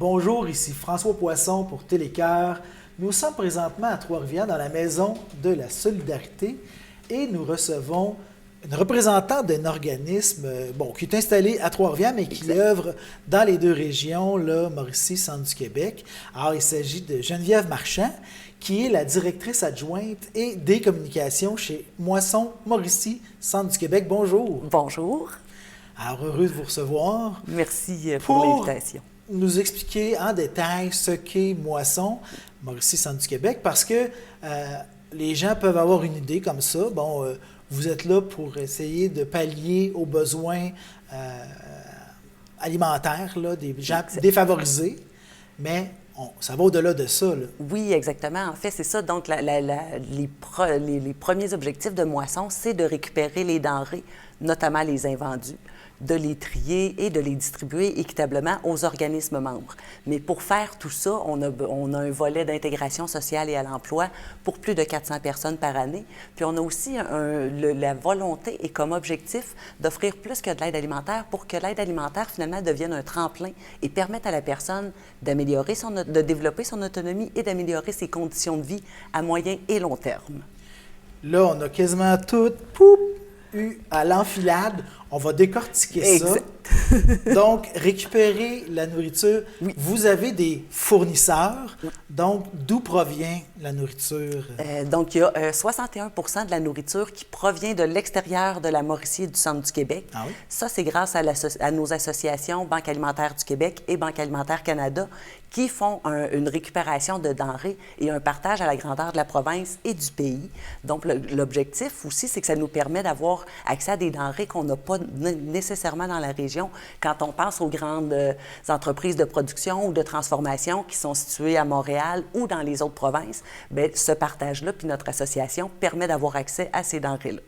Bonjour, ici François Poisson pour Télécœur. Nous sommes présentement à Trois-Rivières dans la Maison de la Solidarité et nous recevons une représentante d'un organisme qui est installé à Trois-Rivières, mais qui œuvre dans les deux régions, là, Mauricie, Centre du Québec. Alors, il s'agit de Geneviève Marchand, qui est la directrice adjointe et des communications chez Moisson Mauricie, Centre du Québec. Bonjour. Bonjour. Alors, heureux de vous recevoir. Merci pour l'invitation. Nous expliquer en détail ce qu'est Moisson Mauricie, Centre du Québec, parce que les gens peuvent avoir une idée comme ça. Vous êtes là pour essayer de pallier aux besoins alimentaires là, des gens défavorisés, mais ça va au-delà de ça. Là. Oui, exactement. En fait, c'est ça. Donc, les premiers objectifs de Moisson, c'est de récupérer les denrées, notamment les invendus, de les trier et de les distribuer équitablement aux organismes membres. Mais pour faire tout ça, on a un volet d'intégration sociale et à l'emploi pour plus de 400 personnes par année. Puis on a aussi la volonté et comme objectif d'offrir plus que de l'aide alimentaire pour que l'aide alimentaire, finalement, devienne un tremplin et permette à la personne de développer son autonomie et d'améliorer ses conditions de vie à moyen et long terme. Là, on a quasiment tout eu à l'enfilade. On va décortiquer ça. Donc, récupérer la nourriture. Oui. Vous avez des fournisseurs. Oui. Donc, d'où provient la nourriture? Donc, il y a 61 de la nourriture qui provient de l'extérieur de la Mauricie et du Centre du Québec. Ah oui? Ça, c'est grâce à nos associations Banque alimentaire du Québec et Banque alimentaire Canada qui font une récupération de denrées et un partage à la grandeur de la province et du pays. Donc, l'objectif aussi, c'est que ça nous permet d'avoir accès à des denrées qu'on n'a pas nécessairement dans la région. Quand on pense aux grandes entreprises de production ou de transformation qui sont situées à Montréal ou dans les autres provinces, bien, ce partage-là, puis notre association, permet d'avoir accès à ces denrées-là.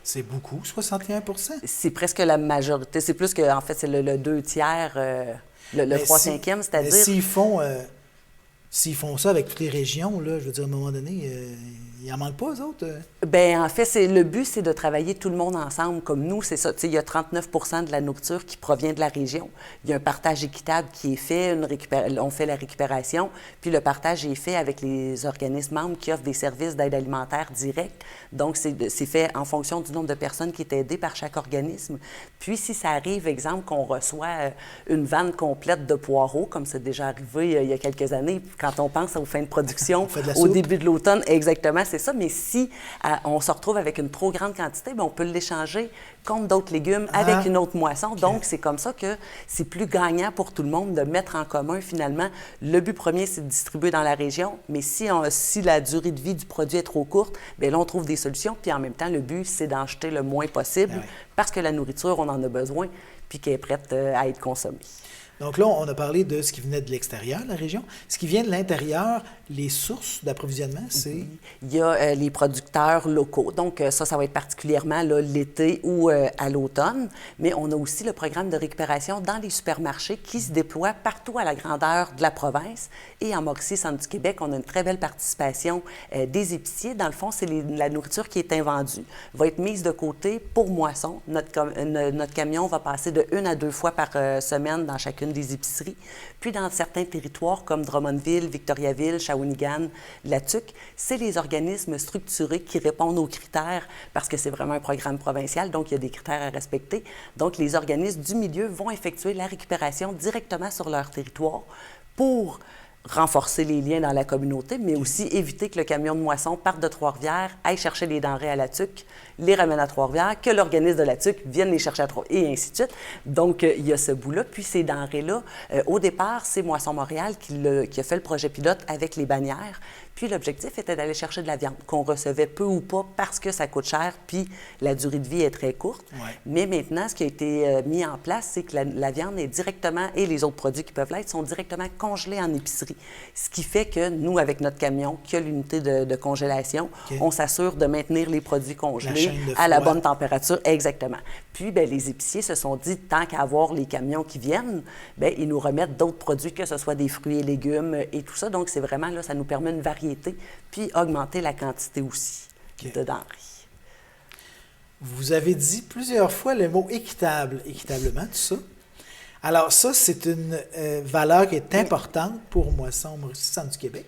C'est beaucoup, 61 %? C'est presque la majorité. C'est plus que, en fait, c'est le 2 tiers, le 3/5e, c'est-à-dire... S'ils font ça avec toutes les régions, là, je veux dire, à un moment donné, il n'en manque pas, eux autres? Bien, en fait, le but, c'est de travailler tout le monde ensemble comme nous. C'est ça. Tu sais, il y a 39 de la nourriture qui provient de la région. Il y a un partage équitable qui est fait. On fait la récupération. Puis le partage est fait avec les organismes membres qui offrent des services d'aide alimentaire directe. Donc, c'est fait en fonction du nombre de personnes qui est aidées par chaque organisme. Puis, si ça arrive, exemple, qu'on reçoit une vanne complète de poireaux, comme c'est déjà arrivé il y a quelques années, quand on pense aux fins de production, au début de l'automne, exactement, c'est ça. Mais si on se retrouve avec une trop grande quantité, bien, on peut l'échanger contre d'autres légumes avec une autre moisson. Okay. Donc, c'est comme ça que c'est plus gagnant pour tout le monde de mettre en commun, finalement. Le but premier, c'est de distribuer dans la région, mais si la durée de vie du produit est trop courte, bien là, on trouve des solutions. Puis en même temps, le but, c'est d'en jeter le moins possible parce que la nourriture, on en a besoin puis qu'elle est prête à être consommée. Donc là, on a parlé de ce qui venait de l'extérieur, la région. Ce qui vient de l'intérieur, les sources d'approvisionnement, c'est? Il y a les producteurs locaux. Donc ça va être particulièrement là, l'été ou à l'automne. Mais on a aussi le programme de récupération dans les supermarchés qui se déploie partout à la grandeur de la province. Et en Mauricie, Centre du Québec, on a une très belle participation des épiciers. Dans le fond, c'est la nourriture qui est invendue, va être mise de côté pour moisson. Notre camion va passer de 1 à 2 fois par semaine dans chacune des épiceries. Puis dans certains territoires comme Drummondville, Victoriaville, Shawinigan, Latuc, c'est les organismes structurés qui répondent aux critères parce que c'est vraiment un programme provincial, donc il y a des critères à respecter. Donc les organismes du milieu vont effectuer la récupération directement sur leur territoire pour renforcer les liens dans la communauté, mais aussi éviter que le camion de moisson parte de Trois-Rivières, aille chercher les denrées à Latuc, les ramène à Trois-Rivières, que l'organisme de Latuc vienne les chercher à Trois-Rivières, et ainsi de suite. Donc, il y a ce bout-là. Puis ces denrées-là, au départ, c'est Moisson Montréal qui a fait le projet pilote avec les bannières. Puis l'objectif était d'aller chercher de la viande qu'on recevait peu ou pas parce que ça coûte cher, puis la durée de vie est très courte. Ouais. Mais maintenant, ce qui a été mis en place, c'est que la viande est directement, et les autres produits qui peuvent l'être, sont directement congelés en épicerie. Ce qui fait que nous, avec notre camion, qui a l'unité de congélation, on s'assure de maintenir les produits congelés à la bonne température. Exactement. Puis, bien, les épiciers se sont dit, tant qu'à avoir les camions qui viennent, bien, ils nous remettent d'autres produits, que ce soit des fruits et légumes et tout ça. Donc, c'est vraiment, là, ça nous permet une variété, puis augmenter la quantité aussi de denrées. Vous avez dit plusieurs fois le mot équitable, équitablement, tout ça. Alors ça, c'est une valeur qui est importante pour Moisson Mauricie Centre du Québec.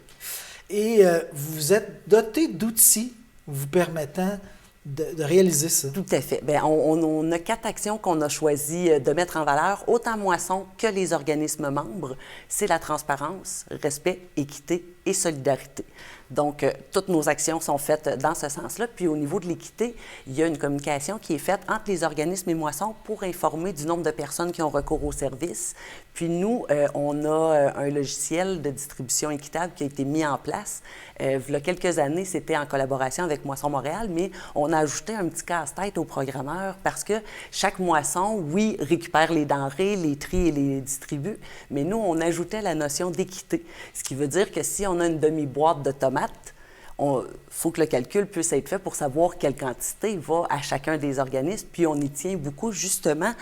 Et vous êtes doté d'outils vous permettant de réaliser ça. Tout à fait. Bien, on a 4 actions qu'on a choisi de mettre en valeur, autant Moisson que les organismes membres. C'est la transparence, respect, équité et solidarité. Donc, toutes nos actions sont faites dans ce sens-là. Puis, au niveau de l'équité, il y a une communication qui est faite entre les organismes et Moisson pour informer du nombre de personnes qui ont recours au service. Puis, nous, on a un logiciel de distribution équitable qui a été mis en place. Il y a quelques années, c'était en collaboration avec Moisson Montréal, mais on a ajouté un petit casse-tête aux programmeurs parce que chaque moisson, oui, récupère les denrées, les trie et les distribue, mais nous, on ajoutait la notion d'équité. Ce qui veut dire que si on a une demi-boîte de tomates, il faut que le calcul puisse être fait pour savoir quelle quantité va à chacun des organismes. Puis on y tient beaucoup justement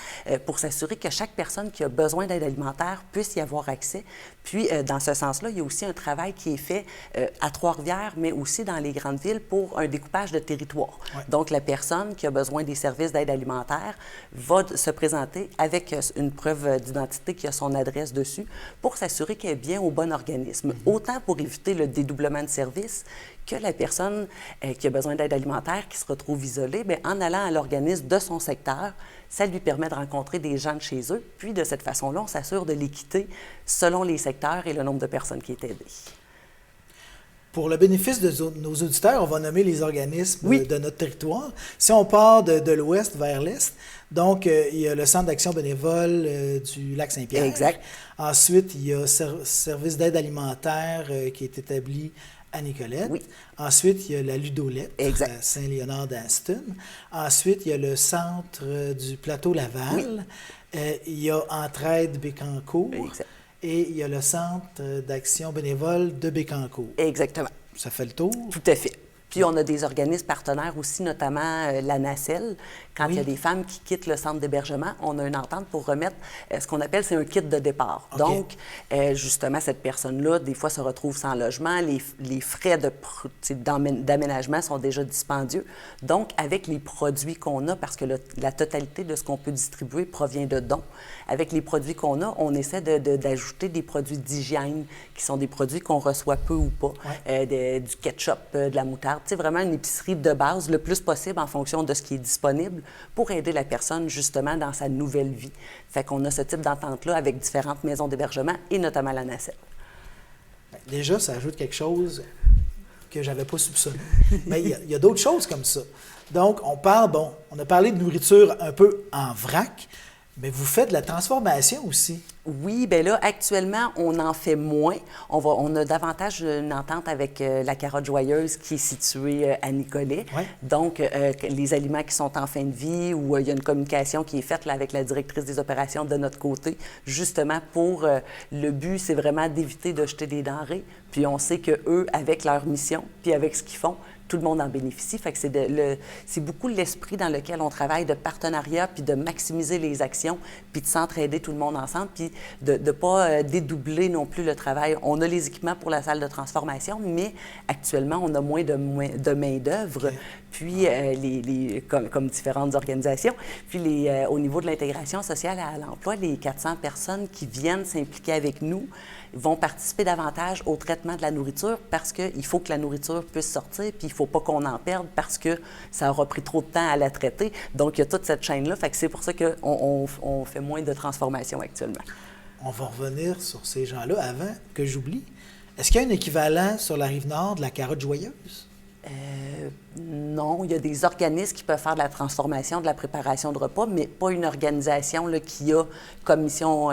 pour s'assurer que chaque personne qui a besoin d'aide alimentaire puisse y avoir accès. Puis dans ce sens-là, il y a aussi un travail qui est fait à Trois-Rivières, mais aussi dans les grandes villes pour un découpage de territoire. Ouais. Donc la personne qui a besoin des services d'aide alimentaire va se présenter avec une preuve d'identité qui a son adresse dessus pour s'assurer qu'elle est bien au bon organisme. Autant pour éviter le dédoublement de services que la personne qui a besoin d'aide alimentaire, qui se retrouve isolée, bien, en allant à l'organisme de son secteur, ça lui permet de rencontrer des gens de chez eux. Puis, de cette façon-là, on s'assure de l'équité selon les secteurs et le nombre de personnes qui est aidées. Pour le bénéfice de nos auditeurs, on va nommer les organismes de notre territoire. Si on part de l'ouest vers l'est, donc il y a le Centre d'action bénévole du Lac-Saint-Pierre. Exact. Ensuite, il y a service d'aide alimentaire qui est établi à Nicolette. Oui. Ensuite, il y a la Ludolette à Saint-Léonard-d'Aston. Ensuite, il y a le centre du Plateau-Laval. Oui. Il y a Entraide Bécancour. Exact. Et il y a le centre d'action bénévole de Bécancour. Exactement. Ça fait le tour? Tout à fait. Puis, on a des organismes partenaires aussi, notamment la nacelle. Quand il y a des femmes qui quittent le centre d'hébergement, on a une entente pour remettre ce qu'on appelle, c'est un kit de départ. Okay. Donc, justement, cette personne-là, des fois, se retrouve sans logement. Les frais d'aménagement sont déjà dispendieux. Donc, avec les produits qu'on a, parce que la totalité de ce qu'on peut distribuer provient de dons, avec les produits qu'on a, on essaie d'ajouter des produits d'hygiène, qui sont des produits qu'on reçoit peu ou pas, du ketchup, de la moutarde. C'est vraiment une épicerie de base, le plus possible en fonction de ce qui est disponible pour aider la personne justement dans sa nouvelle vie. Fait qu'on a ce type d'entente-là avec différentes maisons d'hébergement et notamment la nacelle. Déjà, ça ajoute quelque chose que je n'avais pas soupçonné. Mais il y a d'autres choses comme ça. Donc, on a parlé de nourriture un peu en vrac, mais vous faites de la transformation aussi. Oui, bien là, actuellement, on en fait moins. On a davantage une entente avec la Carotte Joyeuse qui est située à Nicolet. Ouais. Donc, les aliments qui sont en fin de vie, où il y a une communication qui est faite là, avec la directrice des opérations de notre côté, justement pour le but, c'est vraiment d'éviter de jeter des denrées. Puis on sait qu'eux, avec leur mission, puis avec ce qu'ils font, tout le monde en bénéficie. Fait que c'est beaucoup l'esprit dans lequel on travaille de partenariat, puis de maximiser les actions, puis de s'entraider tout le monde ensemble, puis de ne pas dédoubler non plus le travail. On a les équipements pour la salle de transformation, mais actuellement, on a moins de main-d'œuvre, puis comme différentes organisations. Puis au niveau de l'intégration sociale à l'emploi, les 400 personnes qui viennent s'impliquer avec nous vont participer davantage au traitement de la nourriture parce qu'il faut que la nourriture puisse sortir, puis il ne faut pas qu'on en perde parce que ça aura pris trop de temps à la traiter. Donc, il y a toute cette chaîne-là. Fait que c'est pour ça qu'on fait moins de transformation actuellement. On va revenir sur ces gens-là avant que j'oublie. Est-ce qu'il y a un équivalent sur la Rive-Nord de la Carotte Joyeuse? Non, il y a des organismes qui peuvent faire de la transformation, de la préparation de repas, mais pas une organisation là, qui a comme mission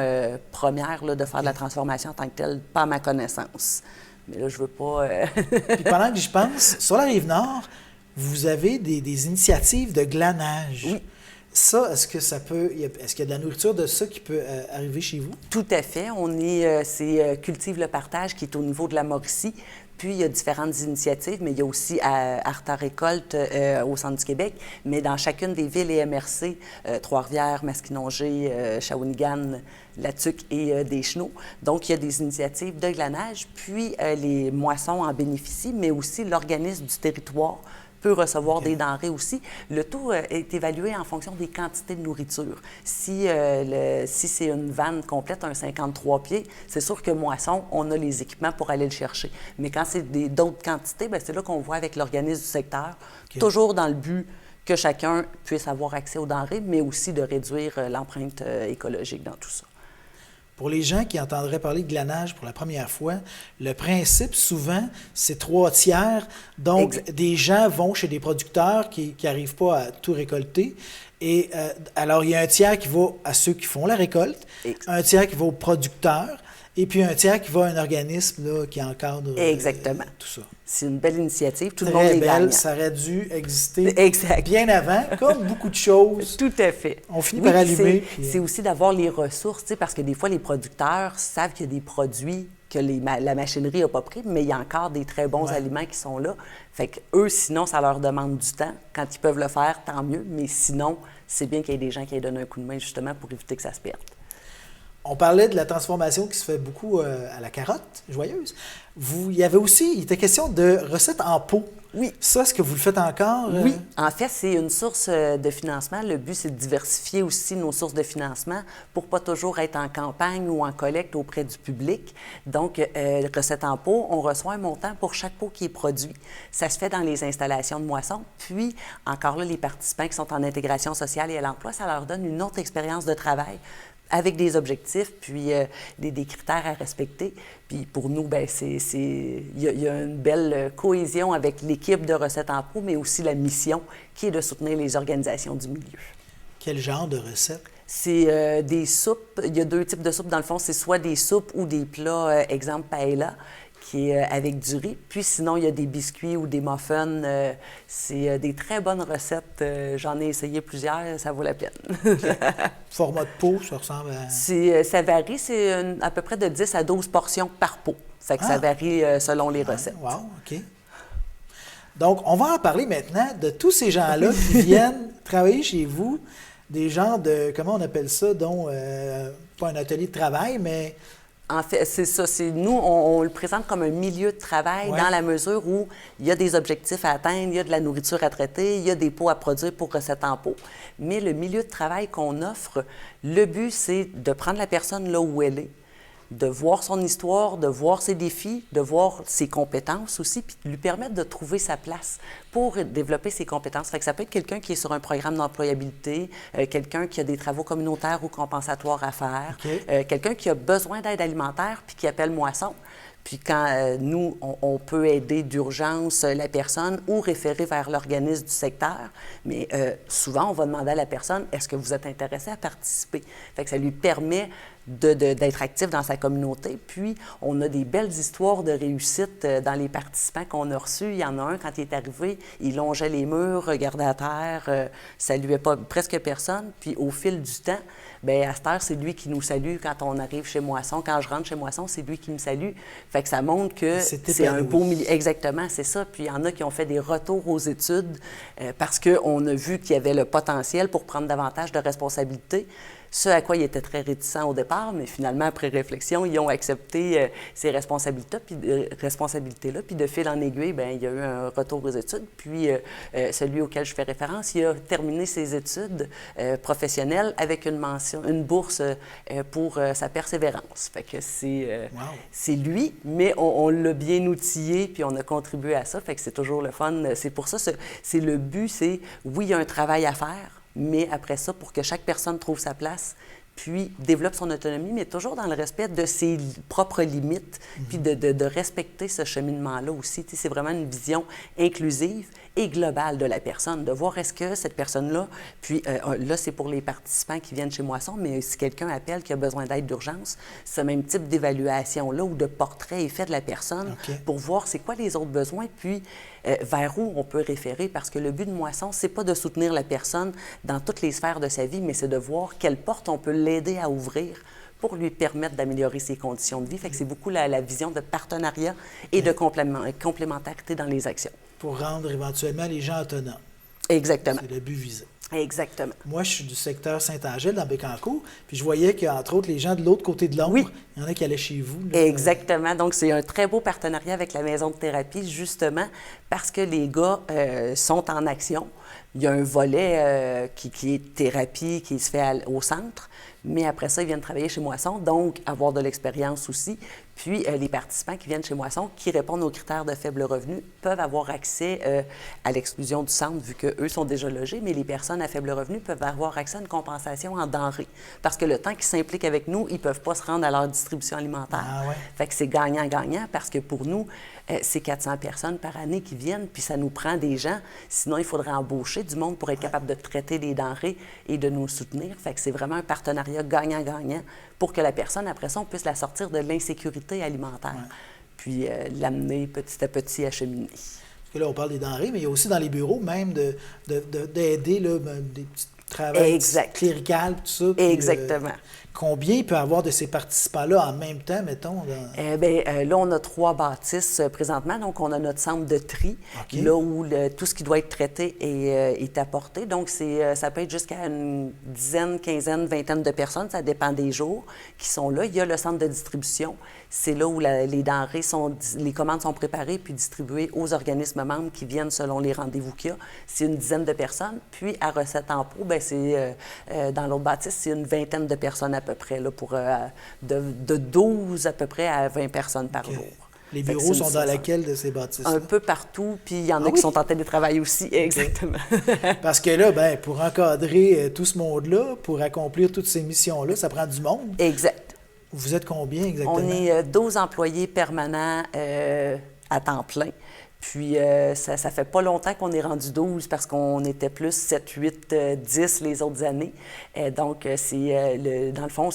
première là, de faire de la transformation en tant que telle, pas à ma connaissance. Mais là, je veux pas... Puis pendant que j'y pense, sur la Rive-Nord, vous avez des initiatives de glanage. Oui. Ça, est-ce qu'il y a de la nourriture de ça qui peut arriver chez vous? Tout à fait. C'est Cultive le partage qui est au niveau de la Mauricie. Puis, il y a différentes initiatives, mais il y a aussi Arta Récolte au Centre du Québec. Mais dans chacune des villes et MRC, Trois-Rivières, Masquinongé, Shawinigan, La Tuque et Deschenaux. Donc, il y a des initiatives de glanage. Puis, les moissons en bénéficient, mais aussi l'organisme du territoire peut recevoir des denrées aussi. Le tout est évalué en fonction des quantités de nourriture. Si c'est une vanne complète, un 53 pieds, c'est sûr que moisson, on a les équipements pour aller le chercher. Mais quand c'est d'autres quantités, bien, c'est là qu'on voit avec l'organisme du secteur, toujours dans le but que chacun puisse avoir accès aux denrées, mais aussi de réduire l'empreinte écologique dans tout ça. Pour les gens qui entendraient parler de glanage pour la première fois, le principe, souvent, c'est 3/3. Donc, des gens vont chez des producteurs qui n'arrivent pas à tout récolter. Et alors, il y a un tiers qui va à ceux qui font la récolte, un tiers qui va aux producteurs, et puis un tiers qui va à un organisme là, qui encadre tout ça. C'est une belle initiative. Tout Très le monde est belle. gagnant. Ça aurait dû exister bien avant, comme beaucoup de choses. Tout à fait. On finit par allumer. C'est aussi d'avoir les ressources, parce que des fois, les producteurs savent qu'il y a des produits que la machinerie n'a pas pris, mais il y a encore des très bons aliments qui sont là. Fait qu'eux, sinon, ça leur demande du temps. Quand ils peuvent le faire, tant mieux. Mais sinon, c'est bien qu'il y ait des gens qui aient donné un coup de main, justement, pour éviter que ça se perde. On parlait de la transformation qui se fait beaucoup à la carotte joyeuse. Il était question de recettes en pot. Oui. Ça, est-ce que vous le faites encore? Oui. En fait, c'est une source de financement. Le but, c'est de diversifier aussi nos sources de financement pour pas toujours être en campagne ou en collecte auprès du public. Donc, recettes en pot, on reçoit un montant pour chaque pot qui est produit. Ça se fait dans les installations de moisson. Puis, encore là, les participants qui sont en intégration sociale et à l'emploi, ça leur donne une autre expérience de travail avec des objectifs, puis des critères à respecter. Puis pour nous, bien, il y a une belle cohésion avec l'équipe de Recettes en pot, mais aussi la mission qui est de soutenir les organisations du milieu. Quel genre de recettes? C'est des soupes. Il y a 2 types de soupes. Dans le fond, c'est soit des soupes ou des plats, exemple paella, qui est avec du riz. Puis sinon, il y a des biscuits ou des muffins. C'est des très bonnes recettes. J'en ai essayé plusieurs, ça vaut la peine. Format de pot, ça ressemble à... Ça varie, c'est à peu près de 10 à 12 portions par pot. Fait que ça varie selon les recettes. Wow, OK. Donc, on va en parler maintenant de tous ces gens-là qui viennent travailler chez vous, des gens de, comment on appelle ça, dont, pas un atelier de travail, mais... En fait, c'est ça. Nous, on le présente comme un milieu de travail dans la mesure où il y a des objectifs à atteindre, il y a de la nourriture à traiter, il y a des pots à produire pour recettes en pot. Mais le milieu de travail qu'on offre, le but, c'est de prendre la personne là où elle est, de voir son histoire, de voir ses défis, de voir ses compétences aussi, puis de lui permettre de trouver sa place pour développer ses compétences. Fait que ça peut être quelqu'un qui est sur un programme d'employabilité, quelqu'un qui a des travaux communautaires ou compensatoires à faire, quelqu'un qui a besoin d'aide alimentaire puis qui appelle Moisson. Puis quand nous, on peut aider d'urgence la personne ou référer vers l'organisme du secteur, mais souvent, on va demander à la personne, est-ce que vous êtes intéressé à participer? Fait que ça lui permet d'être actif dans sa communauté. Puis, on a des belles histoires de réussite dans les participants qu'on a reçus. Il y en a un, quand il est arrivé, il longeait les murs, regardait à terre, saluait pas presque personne. Puis, au fil du temps, bien, à cette heure, c'est lui qui nous salue quand on arrive chez Moisson. Quand je rentre chez Moisson, c'est lui qui me salue. Fait que ça montre que c'est un beau milieu. Exactement, c'est ça. Puis, il y en a qui ont fait des retours aux études parce qu'on a vu qu'il y avait le potentiel pour prendre davantage de responsabilités. Ce à quoi ils étaient très réticents au départ, mais finalement, après réflexion, ils ont accepté ces responsabilités-là. Puis de fil en aiguille, bien, il y a eu un retour aux études. Puis celui auquel je fais référence, il a terminé ses études professionnelles avec une bourse pour sa persévérance. Fait que c'est lui, mais on l'a bien outillé, puis on a contribué à ça. Fait que c'est toujours le fun. C'est pour ça, c'est le but, c'est, oui, il y a un travail à faire, mais après ça, pour que chaque personne trouve sa place, puis développe son autonomie, mais toujours dans le respect de ses propres limites, puis de respecter ce cheminement-là aussi. C'est vraiment une vision inclusive et globale de la personne, de voir est-ce que cette personne-là, puis là, c'est pour les participants qui viennent chez Moisson, mais si quelqu'un appelle qui a besoin d'aide d'urgence, ce même type d'évaluation-là ou de portrait est fait de la personne pour voir c'est quoi les autres besoins, puis vers où on peut référer, parce que le but de Moisson, c'est pas de soutenir la personne dans toutes les sphères de sa vie, mais c'est de voir quelle porte on peut l'aider à ouvrir pour lui permettre d'améliorer ses conditions de vie. Fait que c'est beaucoup la vision de partenariat et de complémentarité dans les actions. Pour rendre éventuellement les gens autonomes. Exactement. C'est le but visé. Exactement. Moi, je suis du secteur Saint-Angèle, dans Bécancour, puis je voyais qu'entre autres, les gens de l'autre côté de l'ombre, Oui. il y en a qui allaient chez vous. Là. Exactement. Donc, c'est un très beau partenariat avec la maison de thérapie, justement, parce que les gars sont en action. Il y a un volet qui est thérapie, qui se fait au centre, mais après ça, ils viennent travailler chez Moisson, donc avoir de l'expérience aussi. Puis, les participants qui viennent chez Moisson, qui répondent aux critères de faible revenu, peuvent avoir accès à l'exclusion du centre, vu qu'eux sont déjà logés, mais les personnes à faible revenu peuvent avoir accès à une compensation en denrées. Parce que le temps qu'ils s'impliquent avec nous, ils ne peuvent pas se rendre à leur distribution alimentaire. Ah ouais. Fait que c'est gagnant-gagnant, parce que pour nous, c'est 400 personnes par année qui viennent, puis ça nous prend des gens. Sinon, il faudrait embaucher du monde pour être capable de traiter les denrées et de nous soutenir. Fait que c'est vraiment un partenariat gagnant-gagnant pour que la personne, après ça, on puisse la sortir de l'insécurité alimentaire, puis l'amener petit à petit à cheminer. Parce que là, on parle des denrées, mais il y a aussi dans les bureaux même d'aider là, des petits travails cléricales, tout ça. Puis, Exactement. Combien il peut y avoir de ces participants-là en même temps, mettons? Là, on a 3 bâtisses présentement. Donc, on a notre centre de tri, là où tout ce qui doit être traité est apporté. Donc, ça peut être jusqu'à une dizaine, quinzaine, vingtaine de personnes. Ça dépend des jours qui sont là. Il y a le centre de distribution. C'est là où les denrées les commandes sont préparées puis distribuées aux organismes membres qui viennent selon les rendez-vous qu'il y a. C'est une dizaine de personnes. Puis, à Recette en pot, dans l'autre bâtisse, c'est une vingtaine de personnes à peu près, là, de 12 à peu près à 20 personnes par jour. Les bureaux sont dans laquelle de ces bâtisses? Un peu partout, puis il y en a qui sont en télétravail aussi, exactement. Parce que là, pour encadrer tout ce monde-là, pour accomplir toutes ces missions-là, ça prend du monde. Exact. Vous êtes combien exactement? On est 12 employés permanents à temps plein. Puis, ça fait pas longtemps qu'on est rendu 12 parce qu'on était plus 7, 8, 10 les autres années. Donc, dans le fond,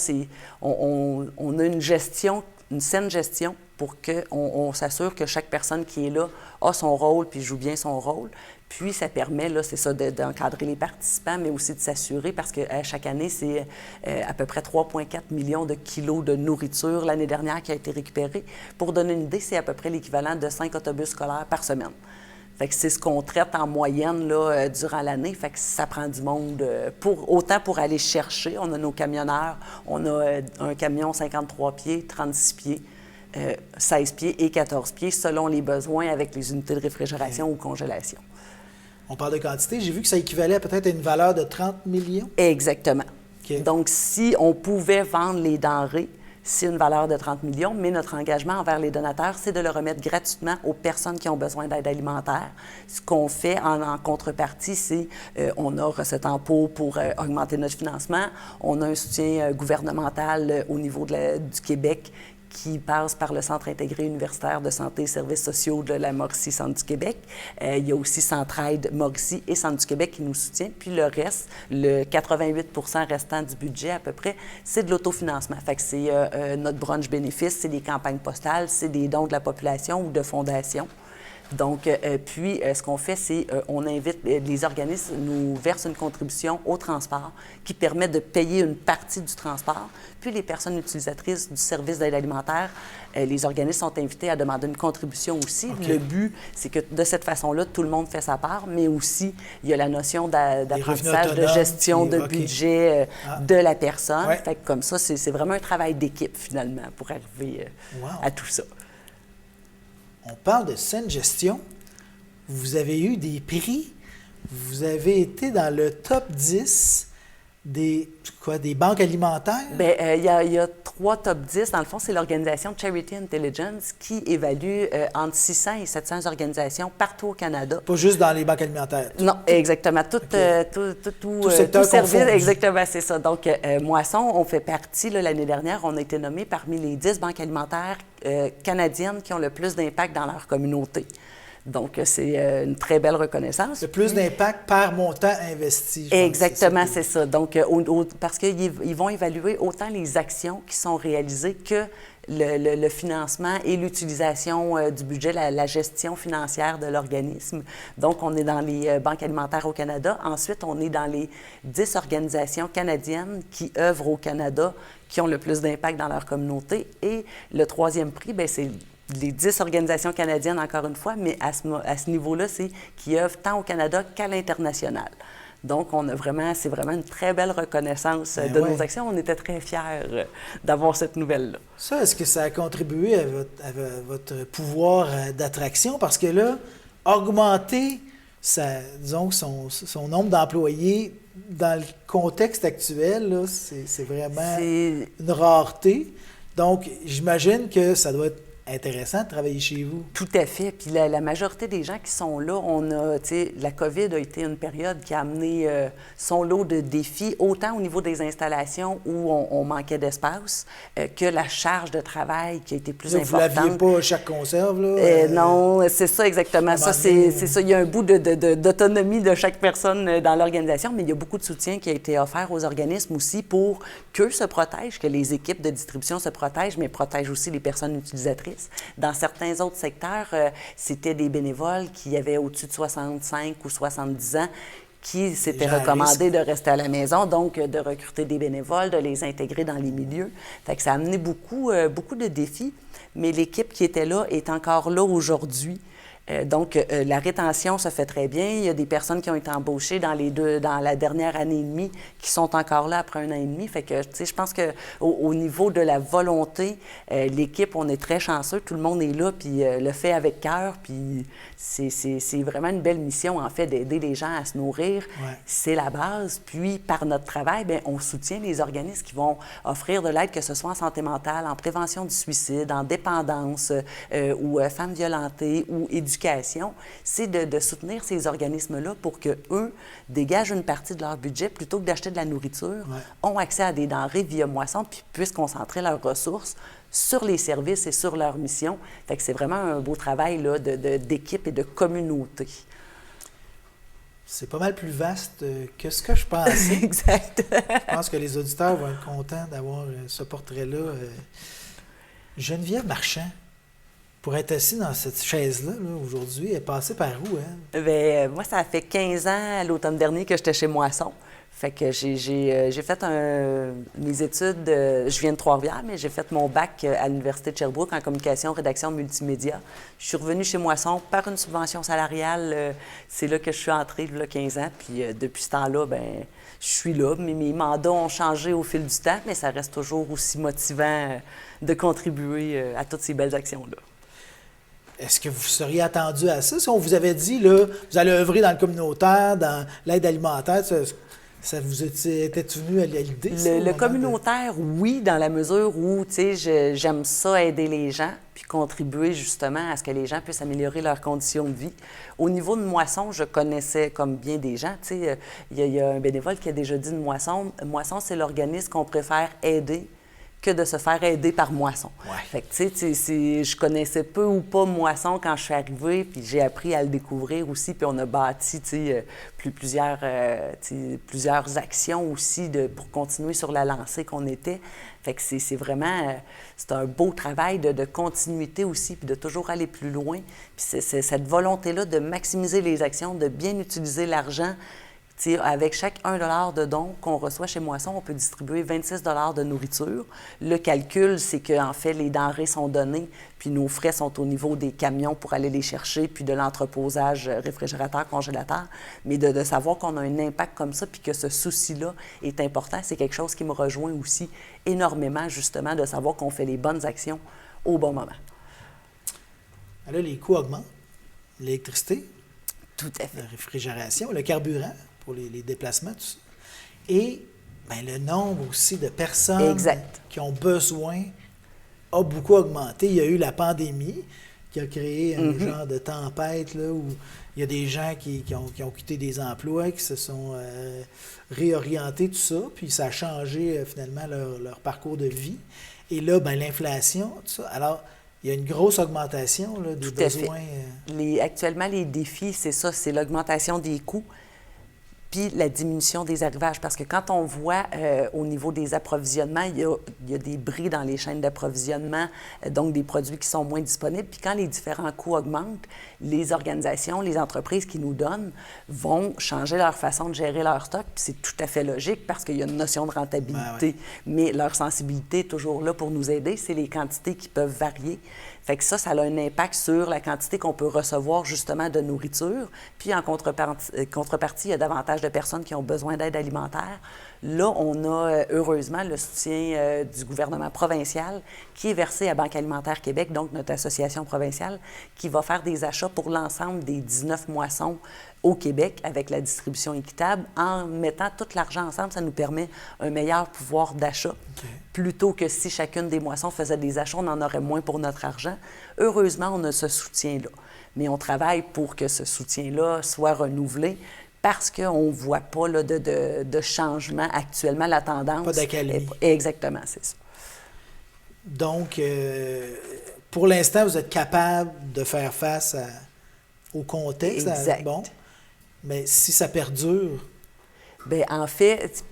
on a une gestion, une saine gestion pour qu'on s'assure que chaque personne qui est là a son rôle puis joue bien son rôle. Puis, ça permet, là, c'est ça, d'encadrer les participants, mais aussi de s'assurer, parce que chaque année, c'est à peu près 3,4 millions de kilos de nourriture l'année dernière qui a été récupérée. Pour donner une idée, c'est à peu près l'équivalent de 5 autobus scolaires par semaine. Fait que c'est ce qu'on traite en moyenne là, durant l'année. Fait que ça prend du monde autant pour aller chercher. On a nos camionneurs. On a un camion 53 pieds, 36 pieds. 16 pieds et 14 pieds selon les besoins avec les unités de réfrigération ou congélation. On parle de quantité. J'ai vu que ça équivalait peut-être à une valeur de 30 millions. Exactement. Donc, si on pouvait vendre les denrées, c'est une valeur de 30 millions, mais notre engagement envers les donateurs, c'est de le remettre gratuitement aux personnes qui ont besoin d'aide alimentaire. Ce qu'on fait en contrepartie, c'est on a Recette en pot pour augmenter notre financement. On a un soutien gouvernemental au niveau du Québec qui passe par le Centre intégré universitaire de santé et services sociaux de la Mauricie Centre du Québec. Il y a aussi Centraide Mauricie et Centre du Québec qui nous soutient. Puis le reste, le 88 restant du budget à peu près, c'est de l'autofinancement. Fait que c'est notre brunch bénéfice, c'est des campagnes postales, c'est des dons de la population ou de fondations. Donc, ce qu'on fait, c'est on invite, les organismes nous versent une contribution au transport qui permet de payer une partie du transport. Puis, les personnes utilisatrices du service d'aide alimentaire, les organismes sont invités à demander une contribution aussi. Le but, c'est que de cette façon-là, tout le monde fait sa part, mais aussi, il y a la notion d'apprentissage, de gestion de budget de la personne. Ouais. Fait que comme ça, c'est vraiment un travail d'équipe, finalement, pour arriver à tout ça. On parle de saine gestion. Vous avez eu des prix. Vous avez été dans le top 10 des banques alimentaires? Bien, il y a 3 top 10. Dans le fond, c'est l'organisation Charity Intelligence qui évalue entre 600 et 700 organisations partout au Canada. Pas juste dans les banques alimentaires? Non, exactement. Tout secteur service, confondu. exactement, c'est ça. Donc, Moisson, on fait partie, l'année dernière, on a été nommé parmi les 10 banques alimentaires canadiennes qui ont le plus d'impact dans leur communauté. Donc, c'est une très belle reconnaissance. Le plus d'impact par montant investi. Exactement, c'est ça. Donc, parce qu'ils vont évaluer autant les actions qui sont réalisées que le financement et l'utilisation du budget, la gestion financière de l'organisme. Donc, on est dans les banques alimentaires au Canada. Ensuite, on est dans les 10 organisations canadiennes qui œuvrent au Canada, qui ont le plus d'impact dans leur communauté. Et le 3e prix, bien, c'est les 10 organisations canadiennes, encore une fois, mais à ce niveau-là, c'est qui œuvrent tant au Canada qu'à l'international. Donc, c'est vraiment une très belle reconnaissance Ben de ouais. nos actions. On était très fiers d'avoir cette nouvelle-là. Ça, est-ce que ça a contribué à votre pouvoir d'attraction? Parce que là, augmenter disons, son nombre d'employés dans le contexte actuel, là, c'est vraiment C'est une rareté. Donc, j'imagine que ça doit être intéressant de travailler chez vous. Tout à fait. Puis la majorité des gens qui sont là, la COVID a été une période qui a amené son lot de défis, autant au niveau des installations où on manquait d'espace, que la charge de travail qui a été plus Là, vous ne importante. l'aviez pas chaque conserve, là? Non, c'est ça exactement. Ça, c'est ça. Il y a un bout d'autonomie de chaque personne dans l'organisation, mais il y a beaucoup de soutien qui a été offert aux organismes aussi pour qu'eux se protègent, que les équipes de distribution se protègent, mais protègent aussi les personnes utilisatrices. Dans certains autres secteurs, c'était des bénévoles qui avaient au-dessus de 65 ou 70 ans qui s'étaient recommandés de rester à la maison, donc de recruter des bénévoles, de les intégrer dans les milieux. Fait que ça a amené beaucoup de défis, mais l'équipe qui était là est encore là aujourd'hui. Donc, la rétention se fait très bien. Il y a des personnes qui ont été embauchées dans la dernière année et demie qui sont encore là après 1 an et demi. Fait que, tu sais, je pense qu'au niveau de la volonté, l'équipe, on est très chanceux. Tout le monde est là, puis le fait avec cœur. Puis c'est vraiment une belle mission, en fait, d'aider les gens à se nourrir. Ouais. C'est la base. Puis, par notre travail, bien, on soutient les organismes qui vont offrir de l'aide, que ce soit en santé mentale, en prévention du suicide, en dépendance, ou femmes violentées, ou éducation. C'est de soutenir ces organismes-là pour qu'eux dégagent une partie de leur budget plutôt que d'acheter de la nourriture, ont accès à des denrées via moisson, puis puissent concentrer leurs ressources sur les services et sur leur mission. Fait que c'est vraiment un beau travail là, d'équipe et de communauté. C'est pas mal plus vaste que ce que je pensais. Exact. Je pense que les auditeurs vont être contents d'avoir ce portrait-là. Geneviève Marchand, pour être assis dans cette chaise-là, là, aujourd'hui, elle est passée par où, elle? Bien, moi, ça fait 15 ans, à l'automne dernier, que j'étais chez Moisson. Fait que j'ai fait mes études, je viens de Trois-Rivières, mais j'ai fait mon bac à l'Université de Sherbrooke en communication, rédaction, multimédia. Je suis revenue chez Moisson par une subvention salariale. C'est là que je suis entrée, il y a 15 ans. Puis depuis ce temps-là, bien, je suis là. Mes mandats ont changé au fil du temps, mais ça reste toujours aussi motivant de contribuer à toutes ces belles actions-là. Est-ce que vous seriez attendu à ça? Si on vous avait dit, là, vous allez œuvrer dans le communautaire, dans l'aide alimentaire, ça vous était venu à l'idée? Le communautaire, oui, dans la mesure où, tu sais, j'aime ça aider les gens, puis contribuer justement à ce que les gens puissent améliorer leurs conditions de vie. Au niveau de Moisson, je connaissais comme bien des gens, tu sais, il y a un bénévole qui a déjà dit de Moisson, Moisson, c'est l'organisme qu'on préfère aider que de se faire aider par Moisson. Ouais. Fait que, tu sais, je connaissais peu ou pas Moisson quand je suis arrivée, puis j'ai appris à le découvrir aussi, puis on a bâti, tu sais, plusieurs actions aussi pour continuer sur la lancée qu'on était. Fait que c'est vraiment, c'est un beau travail de continuité aussi, puis de toujours aller plus loin. Puis c'est cette volonté-là de maximiser les actions, de bien utiliser l'argent. T'sais, avec chaque 1 $ de don qu'on reçoit chez Moisson, on peut distribuer 26 $ de nourriture. Le calcul, c'est qu'en fait, les denrées sont données, puis nos frais sont au niveau des camions pour aller les chercher, puis de l'entreposage réfrigérateur, congélateur. Mais de savoir qu'on a un impact comme ça, puis que ce souci-là est important, c'est quelque chose qui me rejoint aussi énormément, justement, de savoir qu'on fait les bonnes actions au bon moment. Là, les coûts augmentent. L'électricité, Tout à fait. la réfrigération, le carburant pour les déplacements, tout ça. Et bien, le nombre aussi de personnes Exact. qui ont besoin a beaucoup augmenté. Il y a eu la pandémie qui a créé un genre de tempête là, où il y a des gens qui ont quitté des emplois, qui se sont réorientés, tout ça, puis ça a changé finalement leur parcours de vie. Et là, bien, l'inflation, tout ça. Alors, il y a une grosse augmentation là, des besoins. Actuellement, les défis, c'est ça, c'est l'augmentation des coûts puis la diminution des arrivages. Parce que quand on voit au niveau des approvisionnements, il y a des bris dans les chaînes d'approvisionnement, donc des produits qui sont moins disponibles. Puis quand les différents coûts augmentent, les organisations, les entreprises qui nous donnent vont changer leur façon de gérer leur stock. Puis c'est tout à fait logique parce qu'il y a une notion de rentabilité. Ben ouais. Mais leur sensibilité est toujours là pour nous aider. C'est les quantités qui peuvent varier. Fait que ça a un impact sur la quantité qu'on peut recevoir justement de nourriture. Puis en contrepartie, il y a davantage de personnes qui ont besoin d'aide alimentaire. Là, on a heureusement le soutien du gouvernement provincial qui est versé à Banque alimentaire Québec, donc notre association provinciale, qui va faire des achats pour l'ensemble des 19 moissons au Québec avec la distribution équitable. En mettant tout l'argent ensemble, ça nous permet un meilleur pouvoir d'achat. Okay. Plutôt que si chacune des moissons faisait des achats, on en aurait moins pour notre argent. Heureusement, on a ce soutien-là. Mais on travaille pour que ce soutien-là soit renouvelé parce qu'on ne voit pas là, de changement actuellement. La tendance... Pas d'accalmie. Exactement, c'est ça. Donc, pour l'instant, vous êtes capable de faire face au contexte. Exact. Bon. Mais si ça perdure... Bien, en fait,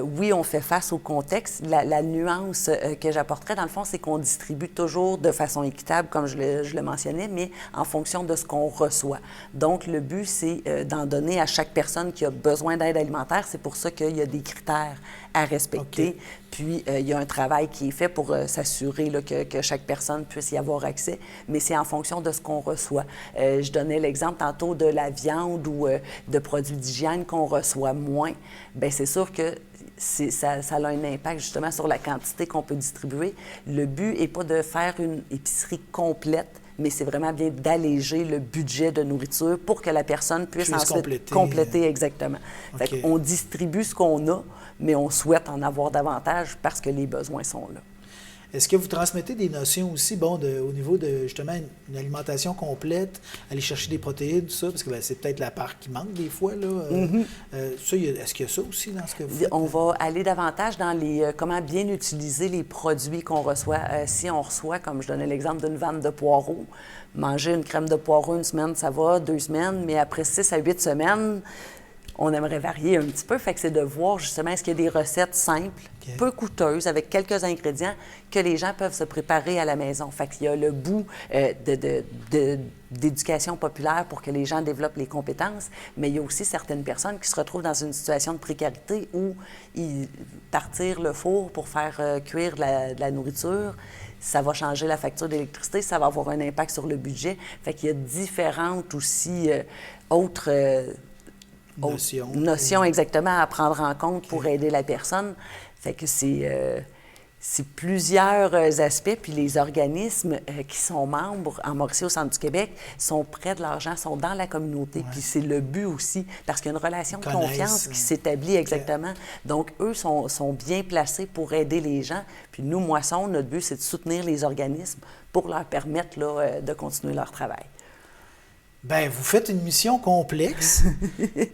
oui, on fait face au contexte. La nuance que j'apporterais, dans le fond, c'est qu'on distribue toujours de façon équitable, comme je le mentionnais, mais en fonction de ce qu'on reçoit. Donc, le but, c'est d'en donner à chaque personne qui a besoin d'aide alimentaire. C'est pour ça qu'il y a des critères à respecter. Okay. Puis, il y a un travail qui est fait pour s'assurer là, que chaque personne puisse y avoir accès, mais c'est en fonction de ce qu'on reçoit. Je donnais l'exemple tantôt de la viande ou de produits d'hygiène qu'on reçoit moins. Bien, c'est sûr que ça a un impact justement sur la quantité qu'on peut distribuer. Le but n'est pas de faire une épicerie complète, mais c'est vraiment bien d'alléger le budget de nourriture pour que la personne puisse ensuite compléter exactement. Okay. Fait qu'on distribue ce qu'on a, mais on souhaite en avoir davantage parce que les besoins sont là. Est-ce que vous transmettez des notions aussi, bon, au niveau de, justement, une alimentation complète, aller chercher des protéines, tout ça, parce que c'est peut-être la part qui manque des fois, là. Est-ce qu'il y a ça aussi dans ce que vous faites? On va aller davantage dans comment bien utiliser les produits qu'on reçoit. Si on reçoit, comme je donnais l'exemple d'une vanne de poireaux, manger une crème de poireaux une semaine, ça va, 2 semaines, mais après 6 à 8 semaines, on aimerait varier un petit peu. Fait que c'est de voir justement est-ce qu'il y a des recettes simples, okay, peu coûteuses, avec quelques ingrédients que les gens peuvent se préparer à la maison. Fait qu'il y a le bout d'éducation populaire pour que les gens développent les compétences, mais il y a aussi certaines personnes qui se retrouvent dans une situation de précarité où partir le four pour faire cuire de la nourriture, ça va changer la facture d'électricité, ça va avoir un impact sur le budget. Fait qu'il y a différentes aussi autres... notions exactement à prendre en compte, okay, pour aider la personne. Fait que c'est plusieurs aspects. Puis les organismes qui sont membres en Mauricie au Centre du Québec sont près de l'argent, sont dans la communauté. Ouais. Puis c'est le but aussi, parce qu'il y a une relation de confiance qui s'établit exactement. Okay. Donc, eux sont bien placés pour aider les gens. Puis nous, Moisson, notre but, c'est de soutenir les organismes pour leur permettre là, de continuer leur travail. Bien, vous faites une mission complexe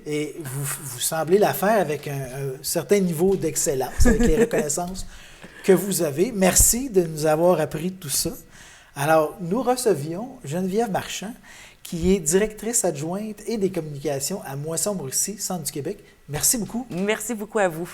et vous semblez la faire avec un certain niveau d'excellence, avec les reconnaissances que vous avez. Merci de nous avoir appris tout ça. Alors, nous recevions Geneviève Marchand, qui est directrice adjointe et des communications à Moisson-Mauricie, Centre du Québec. Merci beaucoup. Merci beaucoup à vous.